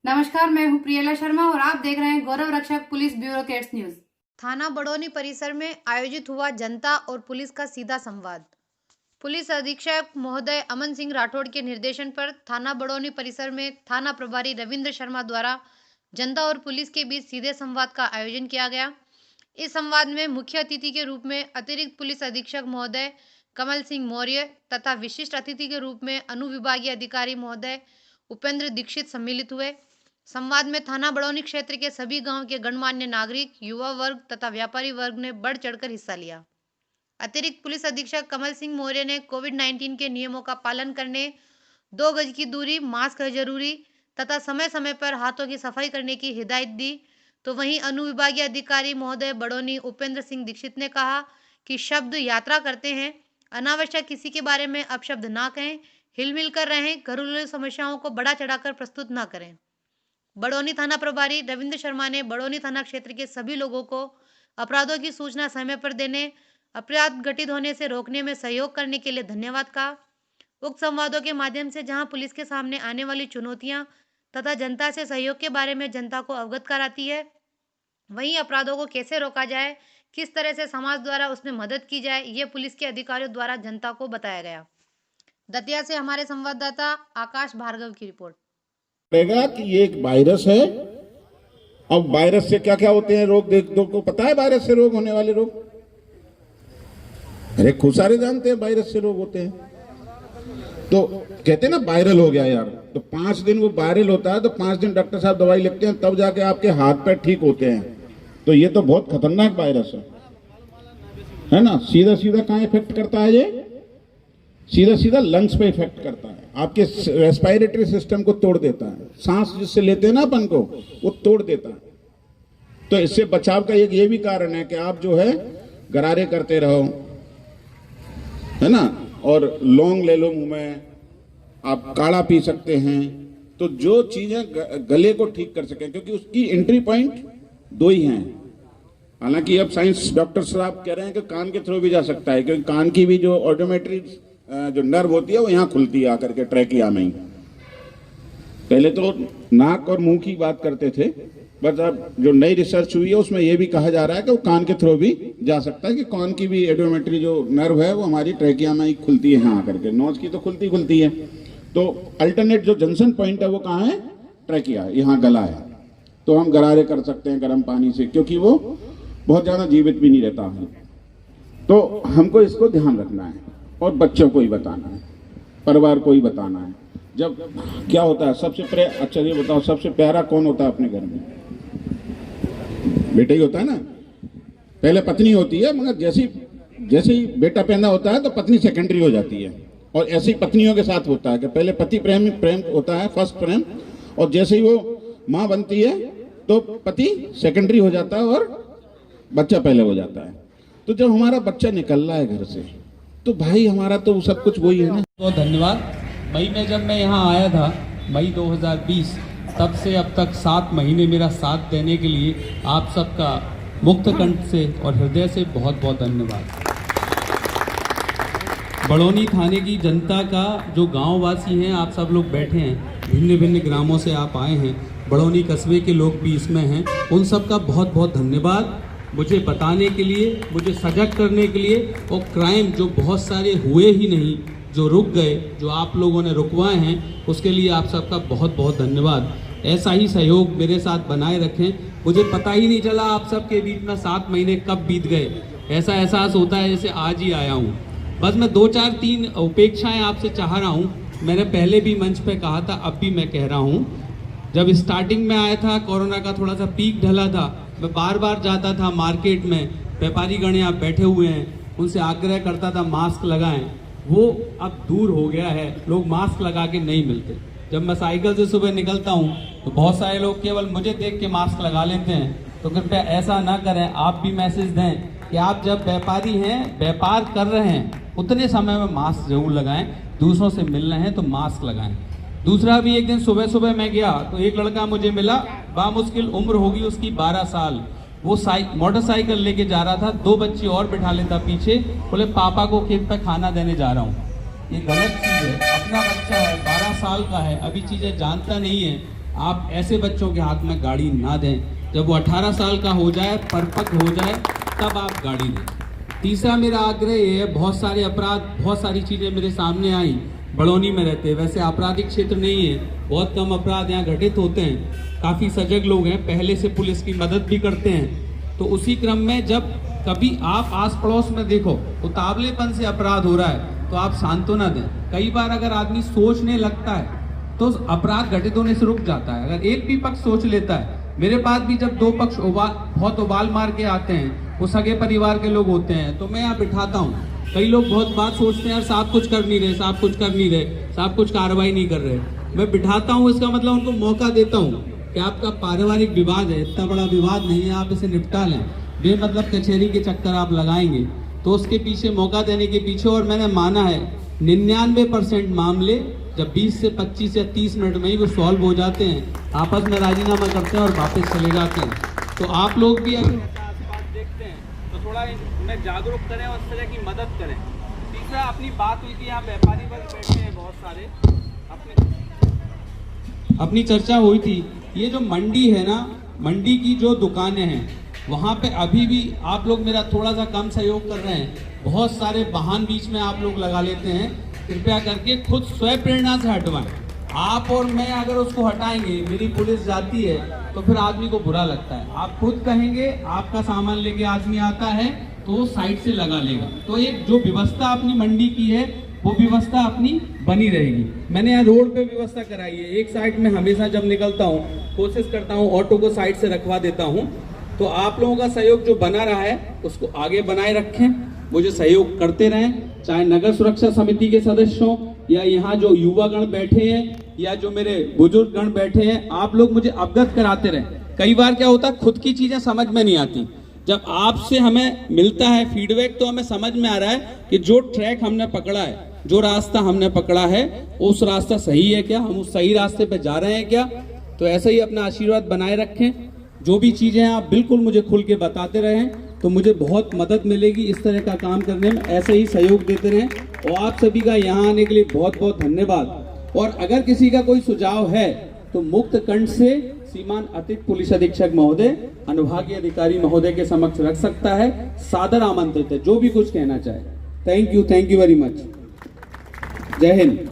नमस्कार, मैं हूं प्रियला शर्मा और आप देख रहे हैं गौरव रक्षक पुलिस ब्यूरो केट्स न्यूज। थाना बड़ौनी परिसर में आयोजित हुआ जनता और पुलिस का सीधा संवाद। पुलिस अधीक्षक महोदय अमन सिंह राठौड़ के निर्देशन पर थाना बड़ौनी परिसर में थाना प्रभारी रविंद्र शर्मा द्वारा जनता और पुलिस के बीच सीधे संवाद का आयोजन किया गया। इस संवाद में मुख्य अतिथि के रूप में अतिरिक्त पुलिस अधीक्षक महोदय कमल सिंह मौर्य तथा विशिष्ट अतिथि के रूप में अनुविभागीय अधिकारी महोदय उपेंद्र दीक्षित सम्मिलित हुए। संवाद में थाना बड़ौनी क्षेत्र के सभी गांव के गणमान्य नागरिक, युवा वर्ग तथा व्यापारी वर्ग ने बढ़ चढ़कर हिस्सा लिया। अतिरिक्त पुलिस अधीक्षक कमल सिंह मौर्य ने कोविड-19 के नियमों का पालन करने, 2 गज की दूरी, मास्क है जरूरी तथा समय समय पर हाथों की सफाई करने की हिदायत दी। तो वहीं अनुविभागीय अधिकारी महोदय बड़ौनी उपेंद्र सिंह दीक्षित ने कहा कि शब्द यात्रा करते हैं, अनावश्यक किसी के बारे में अपशब्द ना कहें, हिलमिल कर रहें, घरेलू समस्याओं को बढ़ा चढ़ाकर प्रस्तुत ना करें। बड़ौनी थाना प्रभारी रविंद्र शर्मा ने बड़ौनी थाना क्षेत्र के सभी लोगों को अपराधों की सूचना समय पर देने, अपराध घटित होने से रोकने में सहयोग करने के लिए धन्यवाद कहा। उक्त संवादों के माध्यम से जहां पुलिस के सामने आने वाली चुनौतियां तथा जनता से सहयोग के बारे में जनता को अवगत कराती है, वहीं अपराधों को कैसे रोका जाए, किस तरह से समाज द्वारा उसमें मदद की जाए, ये पुलिस के अधिकारियों द्वारा जनता को बताया गया। दतिया से हमारे संवाददाता आकाश भार्गव की रिपोर्ट। रहेगा कि ये एक वायरस है। अब वायरस से क्या क्या होते हैं रोग, देख दो को पता है वायरस से रोग होने वाले रोग? अरे खूब सारे जानते हैं वायरस से रोग होते हैं। तो कहते हैं ना वायरल हो गया यार, तो 5 दिन वो वायरल होता है, तो 5 दिन डॉक्टर साहब दवाई लिखते हैं, तब जाके आपके हाथ पैर ठीक होते हैं। तो ये तो बहुत खतरनाक वायरस है ना। सीधा सीधा कहाँ इफेक्ट करता है? ये सीधा सीधा लंग्स पे इफेक्ट करता है, आपके रेस्पिरेटरी सिस्टम को तोड़ देता है। सांस जिससे लेते हैं ना अपन को, वो तोड़ देता है। तो इससे बचाव का एक ये भी कारण है कि आप जो है गरारे करते रहो, है ना, और लौंग ले लो मुंह में, आप काढ़ा पी सकते हैं। तो जो चीजें गले को ठीक कर सकें, क्योंकि उसकी एंट्री पॉइंट 2 ही हैं। हालांकि अब साइंस डॉक्टर साहब कह रहे हैं कि कान के थ्रू भी जा सकता है, क्योंकि कान की भी जो ऑटोमेट्री जो नर्व होती है वो यहाँ खुलती है आकर के ट्रैकिया में ही। पहले तो नाक और मुंह की बात करते थे, बट अब जो नई रिसर्च हुई है उसमें यह भी कहा जा रहा है कि वो कान के थ्रू भी जा सकता है, कि कान की भी ऑटोमेट्री जो नर्व है वो हमारी ट्रैकिया में ही खुलती है यहाँ आकर के। नोज की तो खुलती है। तो अल्टरनेट जो जंक्शन पॉइंट है वो कहाँ है? ट्रैकिया, यहाँ गला है। तो हम गरारे कर सकते हैं गर्म पानी से, क्योंकि वो बहुत ज्यादा जीवित भी नहीं रहता है। तो हमको इसको ध्यान रखना है और बच्चों को ही बताना है, परिवार को ही बताना है। जब क्या होता है सबसे अच्छा ये बताओ, सबसे प्यारा कौन होता है अपने घर में? बेटा ही होता है ना। पहले पत्नी होती है, मगर जैसे ही बेटा पैदा होता है तो पत्नी सेकेंडरी हो जाती है। और ऐसी पत्नियों के साथ होता है कि पहले पति प्रेम होता है, फर्स्ट प्रेम, और जैसे ही वो माँ बनती है तो पति सेकेंडरी हो जाता है और बच्चा पहले हो जाता है। तो जब हमारा बच्चा निकल रहा है घर से, तो भाई हमारा तो सब कुछ वही है ना। तो धन्यवाद। मई में जब मैं यहाँ आया था, मई 2020, तब से अब तक 7 महीने मेरा साथ देने के लिए आप सबका मुक्त कंठ से और हृदय से बहुत बहुत धन्यवाद। बड़ौनी थाने की जनता का जो गांववासी हैं, आप सब लोग बैठे हैं, भिन्न भिन्न ग्रामों से आप आए हैं, बड़ौनी कस्बे के लोग भी इसमें हैं, उन सब का बहुत बहुत धन्यवाद मुझे बताने के लिए, मुझे सजग करने के लिए। और क्राइम जो बहुत सारे हुए ही नहीं, जो रुक गए, जो आप लोगों ने रुकवाए हैं, उसके लिए आप सबका बहुत बहुत धन्यवाद। ऐसा ही सहयोग मेरे साथ बनाए रखें। मुझे पता ही नहीं चला आप सबके बीच में 7 महीने कब बीत गए। ऐसा एहसास होता है जैसे आज ही आया हूँ। बस मैं 2-4-3 अपेक्षाएं आपसे चाह रहा हूँ। मैंने पहले भी मंच पे कहा था, अब भी मैं कह रहा हूँ। जब स्टार्टिंग में आया था, कोरोना का थोड़ा सा पीक ढला था, मैं बार बार जाता था मार्केट में, व्यापारी गण यहाँ बैठे हुए हैं, उनसे आग्रह करता था मास्क लगाएं। वो अब दूर हो गया है, लोग मास्क लगा के नहीं मिलते। जब मैं साइकिल से सुबह निकलता हूँ तो बहुत सारे लोग केवल मुझे देख के मास्क लगा लेते हैं। तो कृपया ऐसा ना करें, आप भी मैसेज दें कि आप जब व्यापारी हैं, व्यापार कर रहे हैं, उतने समय में मास्क जरूर लगाएं। दूसरों से मिल रहे हैं तो मास्क लगाएं। दूसरा भी, एक दिन सुबह सुबह मैं गया तो एक लड़का मुझे मिला, बामुश्किल उम्र होगी उसकी 12 साल। वो मोटरसाइकिल लेके जा रहा था, 2 बच्चे और बिठा लेता पीछे, बोले पापा को खेत पे खाना देने जा रहा हूँ। ये गलत चीज़ है। अपना बच्चा है, 12 साल का है, अभी चीज़ें जानता नहीं है, आप ऐसे बच्चों के हाथ में गाड़ी ना दें। जब वो 18 साल का हो जाए, परिपक्व हो जाए, तब आप गाड़ी दें। तीसरा मेरा आग्रह ये है, बहुत सारे अपराध, बहुत सारी चीज़ें मेरे सामने आई। बड़ौनी में रहते हैं, वैसे आपराधिक क्षेत्र नहीं है, बहुत कम अपराध यहाँ घटित होते हैं, काफ़ी सजग लोग हैं, पहले से पुलिस की मदद भी करते हैं। तो उसी क्रम में जब कभी आप आस पड़ोस में देखो उतावलेपन से अपराध हो रहा है, तो आप सांत्वना दें। कई बार अगर आदमी सोचने लगता है तो अपराध घटित होने से रुक जाता है। अगर एक भी पक्ष सोच लेता है, मेरे पास भी जब 2 पक्ष बहुत उबाल मार के आते हैं, वो सगे परिवार के लोग होते हैं, तो मैं यहाँ बिठाता हूँ। कई लोग बहुत बात सोचते हैं, यार साहब कुछ कर नहीं रहे, साहब कुछ कर नहीं रहे, साहब कुछ कार्रवाई नहीं कर रहे। मैं बिठाता हूँ, इसका मतलब उनको मौका देता हूँ कि आपका पारिवारिक विवाद है, इतना बड़ा विवाद नहीं है, आप इसे निपटा लें। बेमतलब कचहरी के चक्कर आप लगाएंगे तो उसके पीछे मौका देने के पीछे, और मैंने माना है 99% मामले जब 20 से 25 या 30 मिनट में ही वो सॉल्व हो जाते हैं, आपस में राजीनामा करते हैं और वापस चले जाते हैं। तो आप लोग भी अगर बात देखते हैं तो थोड़ा इनमें जागरूक करें और इस तरह की मदद करें। तीसरा, अपनी बात हुई थी, यहाँ व्यापारी वर्ग बैठे हैं बहुत सारे, अपनी चर्चा हुई थी। ये जो मंडी है ना, मंडी की जो दुकानें हैं, वहाँ पे अभी भी आप लोग मेरा थोड़ा सा कम सहयोग कर रहे हैं। बहुत सारे वाहन बीच में आप लोग लगा लेते हैं, कृपया करके खुद स्वयं प्रेरणा से हटवाएं। आप और मैं अगर उसको हटाएंगे, मेरी पुलिस जाती है, तो फिर आदमी को बुरा लगता है। आप खुद कहेंगे, आपका सामान लेके आदमी आता है तो वो साइड से लगा लेगा। तो एक जो व्यवस्था अपनी मंडी की है, वो व्यवस्था अपनी बनी रहेगी। मैंने यहाँ रोड पे व्यवस्था कराई है, एक साइड में हमेशा जब निकलता हूँ कोशिश करता हूँ ऑटो को साइड से रखवा देता हूँ। तो आप लोगों का सहयोग जो बना रहा है उसको आगे बनाए रखें, मुझे सहयोग करते रहें, चाहे नगर सुरक्षा समिति के सदस्य हों या यहाँ जो युवा गण बैठे हैं या जो मेरे बुजुर्ग गण बैठे हैं, आप लोग मुझे अवगत कराते रहें। कई बार क्या होता है, खुद की चीजें समझ में नहीं आती, जब आपसे हमें मिलता है फीडबैक तो हमें समझ में आ रहा है कि जो ट्रैक हमने पकड़ा है, जो रास्ता हमने पकड़ा है, उस रास्ता सही है क्या, हम उस सही रास्ते पे जा रहे हैं क्या। तो ऐसे ही अपना आशीर्वाद बनाए रखें। जो भी चीज़ें हैं आप बिल्कुल मुझे खुल के बताते रहें, तो मुझे बहुत मदद मिलेगी इस तरह का काम करने में। ऐसे ही सहयोग देते रहें, और आप सभी का यहाँ आने के लिए बहुत बहुत धन्यवाद। और अगर किसी का कोई सुझाव है तो मुक्त कंठ से श्रीमान अतिरिक्त पुलिस अधीक्षक महोदय, अनुभागीय अधिकारी महोदय के समक्ष रख सकता है। सादर आमंत्रित है, जो भी कुछ कहना चाहे। Thank you very much. जय हिंद।